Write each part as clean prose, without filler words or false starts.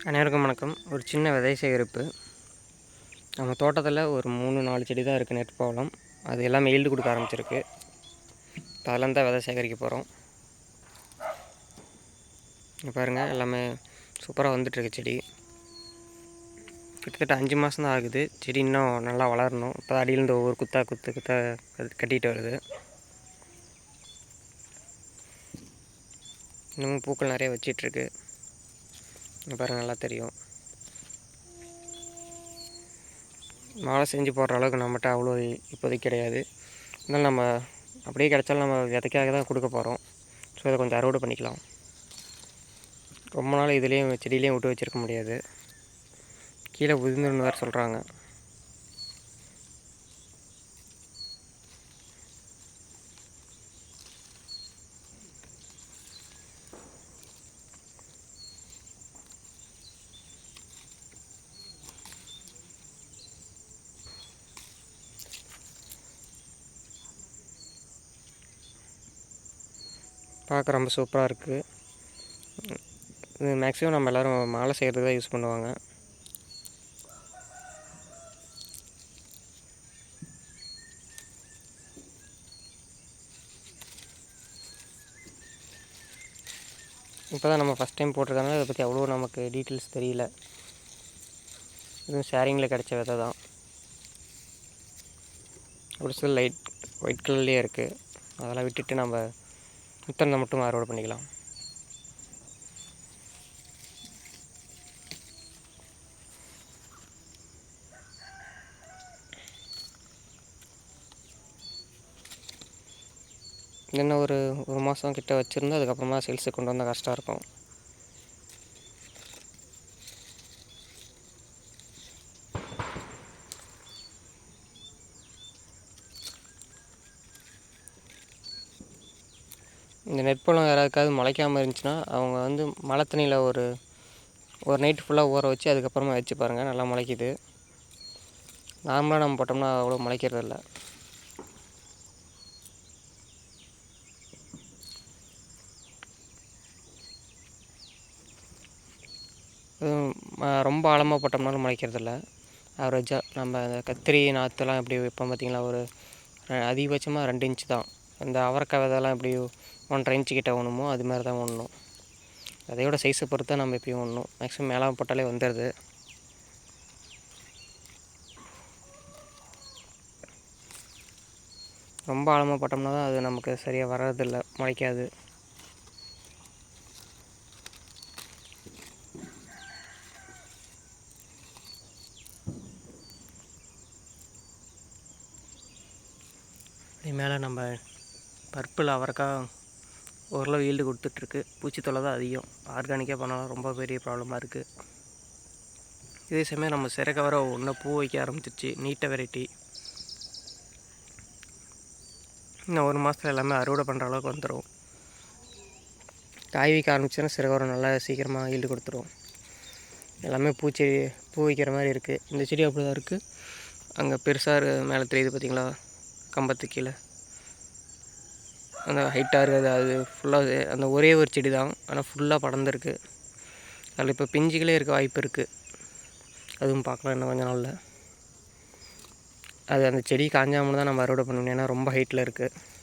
அனைவருக்கும் வணக்கம். ஒரு சின்ன விதை சேகரிப்பு. நம்ம தோட்டத்தில் ஒரு 3-4 செடி தான் இருக்குது நெற்பவளம். அது எல்லாமே ஈல்டு கொடுக்க ஆரம்பிச்சிருக்கு. இப்போ அதெல்லாம் தான் விதை சேகரிக்க போகிறோம். இங்கே பாருங்கள், எல்லாமே சூப்பராக வந்துட்டுருக்கு செடி. கிட்டத்தட்ட 5 மாதம் தான் ஆகுது. செடி இன்னும் நல்லா வளரணும். இப்போ அடியிலேருந்து ஒவ்வொரு குத்தா கட்டிகிட்டு வருது. இன்னமும் பூக்கள் நிறைய வச்சிட்ருக்கு. இங்கே பாருங்கள், நல்லா தெரியும். மாலை செஞ்சு போடுற அளவுக்கு நம்மகிட்ட அவ்வளோ இப்போதைக்கு கிடையாது. இருந்தாலும் நம்ம அப்படியே கிடைச்சாலும் நம்ம விதைக்காக தான் கொடுக்க போகிறோம். ஸோ இதை கொஞ்சம் அறுவடை பண்ணிக்கலாம். ரொம்ப நாள் இதுலேயும் செடியிலையும் விட்டு வச்சுருக்க முடியாது. கீழே உதிர்ந்துன்னு வேறு சொல்கிறாங்க. பார்க்க ரொம்ப சூப்பராக இருக்குது. இது மேக்ஸிமம் நம்ம எல்லோரும் மாலை செய்கிறதுக்கு தான் யூஸ் பண்ணுவாங்க. இப்போ தான் நம்ம ஃபஸ்ட் டைம் போட்டிருக்கனால இதை பற்றி அவ்வளோ நமக்கு டீட்டெயில்ஸ் தெரியல. இதுவும் ஷேரிங்கில் கிடச்ச விதை தான். ஒரு சில லைட் ஒயிட் கலர்லேயே இருக்குது. அதெல்லாம் விட்டுட்டு நம்ம முத்தனை மட்டும் அறுவடை பண்ணிக்கலாம். இன்னும் ஒரு மாதம் கிட்ட வச்சுருந்து அதுக்கப்புறமா சேல்ஸுக்கு கொண்டு வந்தால் கஷ்டம் இருக்கும். இந்த நெற்பழம் யாராவது முளைக்காமல் இருந்துச்சுன்னா அவங்க வந்து மழை தண்ணியில் ஒரு நைட்டு ஃபுல்லாக ஊற வச்சு அதுக்கப்புறமா வச்சு பாருங்கள், நல்லா முளைக்குது. நார்மலாக நம்ம போட்டோம்னா அவ்வளோ முளைக்கிறது இல்லை. ரொம்ப ஆழமாக போட்டோம்னாலும் முளைக்கிறதில்ல. ஆவரேஜாக நம்ம அந்த கத்திரி நாற்றுலாம் எப்படி வைப்போம் பார்த்திங்களா, ஒரு அதிகபட்சமாக 2 இன்ச்சு தான். அந்த அவரைக்காய் விதெல்லாம் எப்படி 1.5 இன்ச்சு கிட்ட ஒன்றுமோ அது மாதிரி தான் ஒன்றணும். அதையோட சைஸை பொறுத்து தான் நம்ம எப்பயும் ஒன்றணும். மேக்ஸிமம் மேலே போட்டாலே வந்துடுது. ரொம்ப ஆழமாக போட்டோம்னா தான் அது நமக்கு சரியாக வர்றதில்லை, முளைக்காது. மேலே நம்ம பர்பிள் அவரைக்காய் ஓரளவு ஈல்டு கொடுத்துட்ருக்கு. பூச்சித்தொல்லை தான் அதிகம். ஆர்கானிக்காக பண்ணாலும் ரொம்ப பெரிய ப்ராப்ளமாக இருக்குது. இதே சமயம் நம்ம சிறகவரை ஒன்று பூ வைக்க ஆரம்பிச்சிருச்சு. நீட்ட வெரைட்டி. இன்னும் 1 மாதத்தில் எல்லாமே அறுவடை பண்ணுற அளவுக்கு வந்துடும். காய் வைக்க ஆரம்பிச்சுன்னா சிறகவரை நல்லா சீக்கிரமாக ஈல்டு கொடுத்துரும். எல்லாமே பூ வைக்கிற மாதிரி இருக்குது. இந்த செடி அப்படி தான் இருக்குது. அங்கே பெருசாக மேலே தெரியுது பார்த்திங்களா, கம்பத்து கீழே அந்த ஹைட்டாக இருக்குது. அது ஃபுல்லாக அந்த ஒரே ஒரு செடி தான், ஆனால் ஃபுல்லாக படர்ந்துருக்கு. அதில் இப்போ பிஞ்சுகளே இருக்க வாய்ப்பு இருக்குது. அதுவும் பார்க்கலாம் இன்னும் கொஞ்சம் நாளில். அது அந்த செடி காஞ்சாமல் தான் நம்ம அறுவடை பண்ணணும், ஏன்னா ரொம்ப ஹைட்டில் இருக்குது.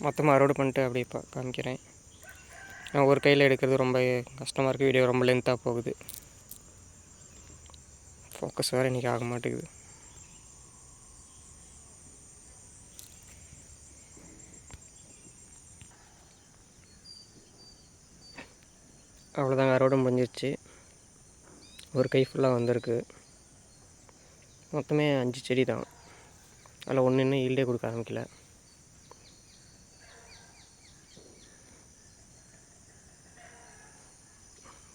மொத்தமாக அறுவடை பண்ணிட்டு அப்படியே காமிக்கிறேன். நான் ஒரு கையில் எடுக்கிறது ரொம்ப கஷ்டமாக இருக்குது. வீடியோ ரொம்ப லென்த்தாக போகுது. ஃபோக்கஸ் வேறு இன்றைக்கி ஆக மாட்டேங்குது. அவ்வளோதாங்க, அறுவடை முடிஞ்சிருச்சு. ஒரு கை ஃபுல்லாக வந்திருக்கு. மொத்தமே 5 செடி தான். அதில் ஒன்று இன்னும் ஈல்டே கொடுக்க ஆரம்பிக்கல.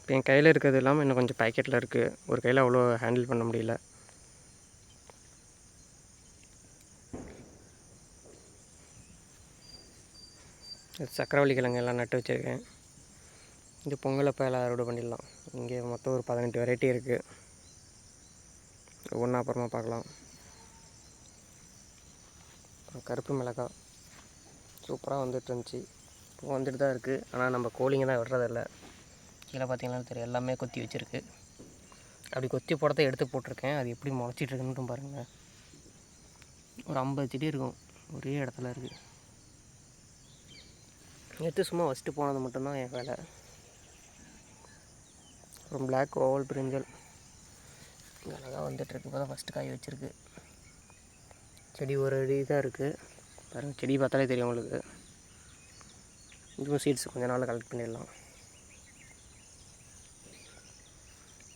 இப்போ என் கையில் இருக்கிறது இல்லாமல் இன்னும் கொஞ்சம் பேக்கெட்டில் இருக்குது. ஒரு கையில் அவ்வளோ ஹேண்டில் பண்ண முடியல. சக்கரவள்ளி கிழங்கு எல்லாம் நட்டு வச்சுருக்கேன். இது பொங்கல் அப்போ எல்லாம் அறுவடை பண்ணிடலாம். இங்கே மொத்தம் ஒரு 18 வெரைட்டி இருக்குது. ஒவ்வொன்றா அப்புறமா பார்க்கலாம். கருப்பு மிளகாய் சூப்பராக வந்துட்டு இருந்துச்சு. இப்போ வந்துட்டு தான் இருக்குது. ஆனால் நம்ம கோழிங்க தான் விடுறதில்ல. கீழே பார்த்தீங்கன்னா தெரியும், எல்லாமே கொத்தி வச்சுருக்கு. அப்படி கொத்தி போடத்தை எடுத்து போட்டிருக்கேன். அது எப்படி முளைச்சிட்ருக்குன்னு பாருங்கள். ஒரு 50 செடி இருக்கும், ஒரே இடத்துல இருக்குது. எடுத்து சும்மா வச்சுட்டு போனது மட்டும்தான் என் வேலை. அப்புறம் பிளாக் ஓவல் பிரிஞ்சல் அழகாக வந்துட்டுருக்கு. இப்போ தான் ஃபஸ்ட்டு காய் வச்சுருக்கு. செடி ஒரு அடி தான் இருக்குது பாருங்கள். செடி பார்த்தாலே தெரியும் உங்களுக்கு. இதுவும் சீட்ஸ் கொஞ்சம் நாளில் கலெக்ட் பண்ணிடலாம்.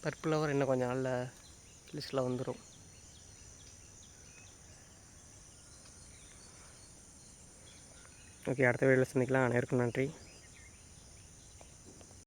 பர்பிள் லவர் இன்னும் கொஞ்சம் நாளில் லிஸ்ட்டில் வந்துடும். ஓகே, அடுத்த வீடியோவில் சந்திக்கலாம். அனைவருக்கும் நன்றி.